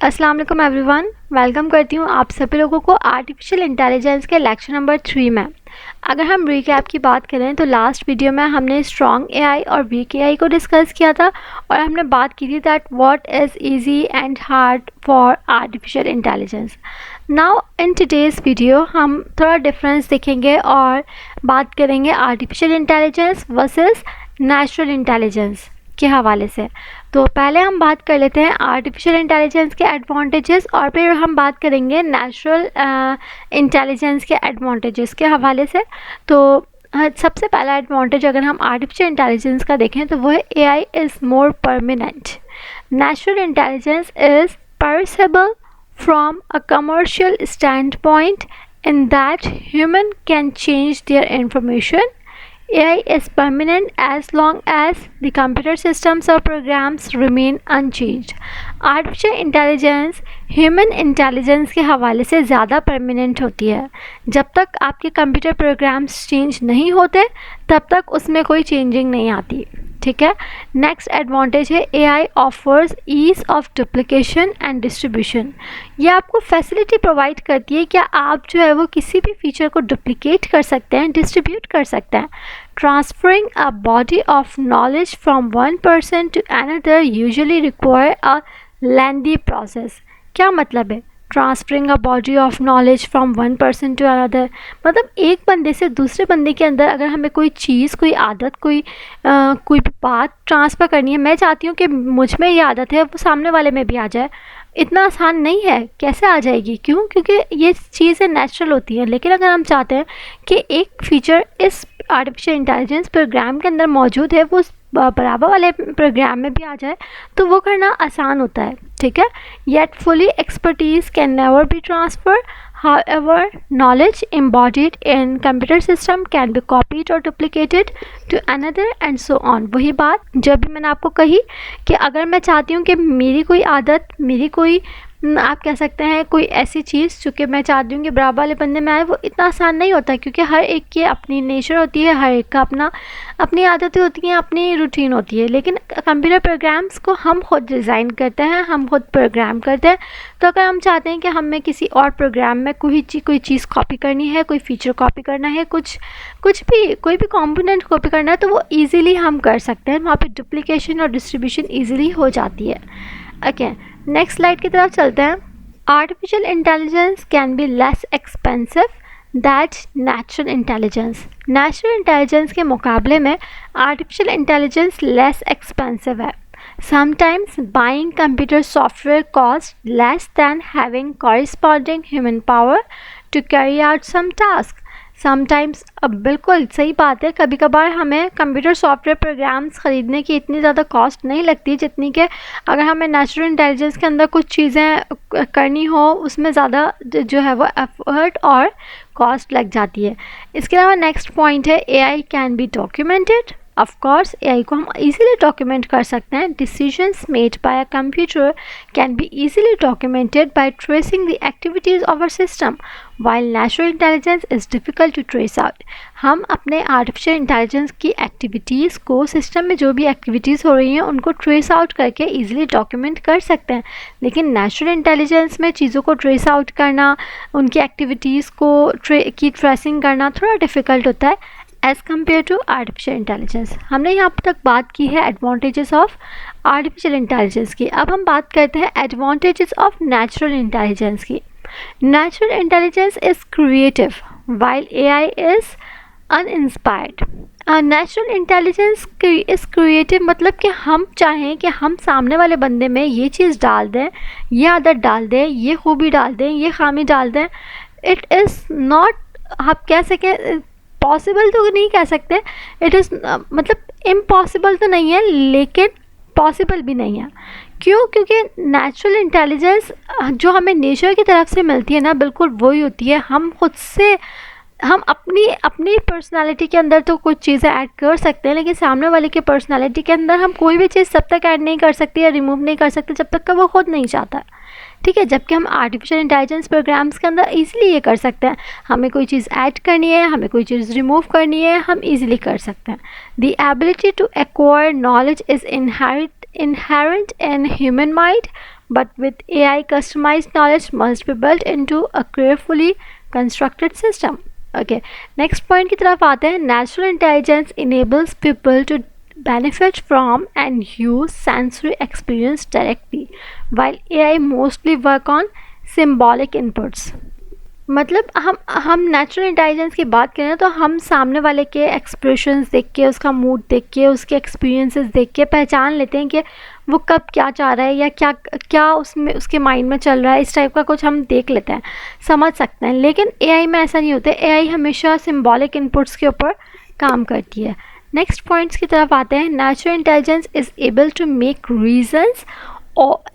अस्सलाम वालेकुम everyone, welcome करती हूँ आप सभी लोगों को आर्टिफिशियल इंटेलिजेंस के लेक्चर नंबर 3 में। अगर हम रिकैप की बात करें तो लास्ट वीडियो में हमने स्ट्रॉन्ग एआई और वीक एआई को डिस्कस किया था और हमने बात की थी that what is easy and hard for artificial intelligence. Now in today's video हम थोड़ा डिफरेंस देखेंगे और बात करेंगे artificial intelligence versus natural intelligence के हवाले से। तो पहले हम बात कर लेते हैं आर्टिफिशियल इंटेलिजेंस के एडवांटेजेस और फिर हम बात करेंगे नेचुरल इंटेलिजेंस के एडवांटेजेस के हवाले से। तो सबसे पहला एडवांटेज अगर हम आर्टिफिशियल इंटेलिजेंस का देखें तो वो है AI is more permanent. Natural intelligence is perishable from a commercial stand point in that human can change their information. AI is permanent as long as the computer systems or programs remain unchanged. Artificial intelligence human intelligence के हवाले से ज़्यादा permanent होती है। जब तक आपके computer programs change नहीं होते तब तक उसमें कोई चेंजिंग नहीं आती। ठीक है। नेक्स्ट एडवांटेज है AI offers ease of duplication and distribution. ये आपको फैसिलिटी प्रोवाइड करती है कि आप जो है वो किसी भी फीचर को डुप्लीकेट कर सकते हैं, डिस्ट्रीब्यूट कर सकते हैं। Transferring a body of knowledge from one person to another usually require a lengthy process. क्या मतलब है transferring a body of knowledge from one person to another? मतलब एक बंदे से दूसरे बंदे के अंदर अगर हमें कोई चीज़, कोई आदत, कोई बात ट्रांसफ़र करनी है, मैं चाहती हूँ कि मुझ में ये आदत है वो सामने वाले में भी आ जाए। इतना आसान नहीं है। कैसे आ जाएगी? क्यों? क्योंकि ये चीज़ें नेचुरल होती हैं। लेकिन अगर हम चाहते हैं कि एक फ़ीचर इस आर्टिफिशियल इंटेलिजेंस प्रोग्राम के अंदर मौजूद है वो बराबर वाले प्रोग्राम में भी आ जाए तो वो करना आसान होता है। ठीक है। Yet fully expertise can never be transfer. However, knowledge embodied in computer system can be copied or duplicated to another and so on. वही बात जो भी मैंने आपको कही कि अगर मैं चाहती हूँ कि मेरी कोई आदत, मेरी कोई आप कह सकते हैं कोई ऐसी चीज़ जो कि मैं चाहती हूँ कि बराबर वाले बंदे में आए, वो इतना आसान नहीं होता क्योंकि हर एक की अपनी नेचर होती है, हर एक का अपनी आदतें होती हैं, अपनी रूटीन होती है। लेकिन कंप्यूटर प्रोग्राम्स को हम खुद डिज़ाइन करते हैं, हम खुद प्रोग्राम करते हैं। तो अगर हम चाहते हैं कि हमें किसी और प्रोग्राम में कोई चीज़ कॉपी करनी है, कोई फीचर कॉपी करना है, कोई भी कंपोनेंट कॉपी करना है तो वो ईज़िली हम कर सकते हैं। वहाँ पे डुप्लीकेशन और डिस्ट्रीब्यूशन ईज़िली हो जाती है। ओके, नेक्स्ट स्लाइड की तरफ चलते हैं। Artificial intelligence can be less expensive that natural intelligence. Natural intelligence के मुकाबले में आर्टिफिशियल इंटेलिजेंस लेस एक्सपेंसिव है। Sometimes buying computer software costs less than having corresponding human power to carry out some task. Sometimes अब बिल्कुल सही बात है, कभी कभार हमें कंप्यूटर सॉफ्टवेयर प्रोग्राम्स ख़रीदने की इतनी ज़्यादा कॉस्ट नहीं लगती जितनी कि अगर हमें नेचुरल इंटेलिजेंस के अंदर कुछ चीज़ें करनी हो उसमें ज़्यादा जो है वो एफर्ट और कॉस्ट लग जाती है। इसके अलावा नेक्स्ट पॉइंट है AI can be documented. Of course AI को हम इजीली डॉक्यूमेंट कर सकते हैं. Decisions made by a computer can be easily documented by tracing the activities of a system while natural intelligence is difficult to trace out. हम अपने artificial intelligence की activities को, system में जो भी एक्टिविटीज़ हो रही हैं उनको ट्रेस आउट करके ईजिली डॉक्यूमेंट कर सकते हैं. लेकिन नेचुरल इंटेलिजेंस में चीज़ों को ट्रेस आउट करना, उनकी एक्टिविटीज़ को की ट्रेसिंग करना थोड़ा डिफ़िकल्ट होता है as compare to artificial intelligence. हमने यहाँ तक बात की है एडवांटेजेस ऑफ आर्टिफिशियल इंटेलिजेंस की. अब हम बात करते हैं एडवांटेजेस ऑफ नेचुरल इंटेलिजेंस की. Natural intelligence is creative while AI is uninspired. Natural intelligence is creative मतलब कि हम चाहें कि हम सामने वाले बंदे में ये चीज़ डाल दें, ये आदत डाल दें, ये खूबी डाल दें, ये खामी डाल दें. इट इज़ नॉट, आप कह सकें पॉसिबल तो नहीं कह सकते, इट इज़ मतलब इम्पॉसिबल तो नहीं है लेकिन पॉसिबल भी नहीं है. क्यों? क्योंकि नेचुरल इंटेलिजेंस जो हमें नेचर की तरफ से मिलती है ना, बिल्कुल वही होती है. हम खुद से हम अपनी पर्सनालिटी के अंदर तो कुछ चीज़ें ऐड कर सकते हैं लेकिन सामने वाले की पर्सनालिटी के अंदर हम कोई भी चीज़ तब तक ऐड नहीं कर सकते या रिमूव नहीं कर सकते जब तक कि वो खुद नहीं चाहता. ठीक है। जबकि हम आर्टिफिशियल इंटेलिजेंस प्रोग्राम्स के अंदर ईज़िली ये कर सकते हैं. हमें कोई चीज़ ऐड करनी है, हमें कोई चीज़ रिमूव करनी है, हम ईज़िली कर सकते हैं. The ability to acquire knowledge is inherent in human mind but with AI, customized knowledge must be built into a carefully constructed system. Okay, next point की तरफ आते हैं. Natural intelligence enables people to benefit from and use sensory experience directly, while AI mostly work on symbolic inputs. मतलब हम natural intelligence की बात करें तो हम सामने वाले के एक्सप्रेशंस देख के, उसका मूड देख के, उसके एक्सपीरियंसेस देख के पहचान लेते हैं कि वो कब क्या चाह रहा है या क्या क्या उसमें उसके माइंड में चल रहा है. इस टाइप का कुछ हम देख लेते हैं, समझ सकते हैं. लेकिन एआई में ऐसा नहीं होता. एआई हमेशा सिम्बॉलिक इनपुट्स के ऊपर काम करती है. नेक्स्ट पॉइंट्स की तरफ आते हैं. Natural intelligence is able to make reasons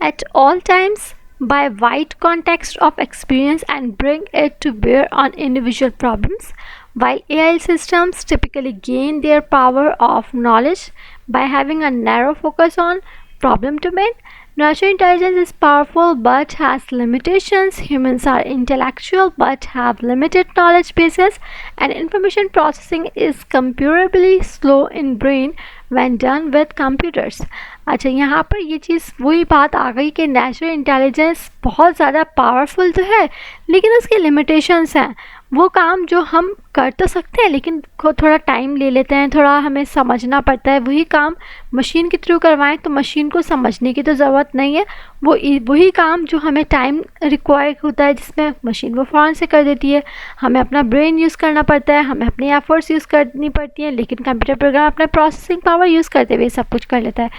at all times by wide context of experience and bring it to bear on individual problems, while AI systems typically gain their power of knowledge by having a narrow focus on problem domain. Natural intelligence is powerful but has limitations. Humans are intellectual but have limited knowledge bases, and information processing is comparably slow in brain when done with computers. अच्छा, यहाँ पर ये चीज़ वही बात आ गई कि natural intelligence बहुत ज़्यादा पावरफुल तो है, लेकिन उसके लिमिटेशंस हैं. वो काम जो हम कर तो सकते हैं, लेकिन थोड़ा टाइम ले लेते हैं, थोड़ा हमें समझना पड़ता है. वही काम मशीन के थ्रू करवाएं तो मशीन को समझने की तो ज़रूरत नहीं है. वही काम जो हमें टाइम रिक्वायर होता है, जिसमें मशीन वो फ़ौरन से कर देती है. हमें अपना ब्रेन यूज़ करना पड़ता है, हमें अपनी एफर्ट्स यूज़ करनी पड़ती हैं, लेकिन कंप्यूटर प्रोग्राम अपना प्रोसेसिंग पावर यूज़ करते हुए सब कुछ कर लेता है.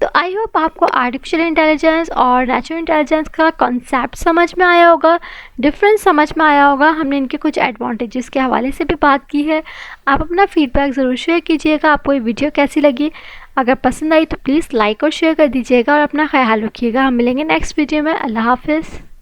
तो आई होप आपको आर्टिफिशियल इंटेलिजेंस और नेचुरल इंटेलिजेंस का कॉन्सेप्ट समझ में आया होगा, डिफरेंस समझ में आया होगा. हमने इनके कुछ एडवांटेजेस के हवाले से भी बात की है. आप अपना फीडबैक ज़रूर शेयर कीजिएगा. आपको ये वीडियो कैसी लगी? अगर पसंद आई तो प्लीज़ लाइक और शेयर कर दीजिएगा और अपना ख्याल रखिएगा. हम मिलेंगे नेक्स्ट वीडियो में. अल्लाह हाफिज़.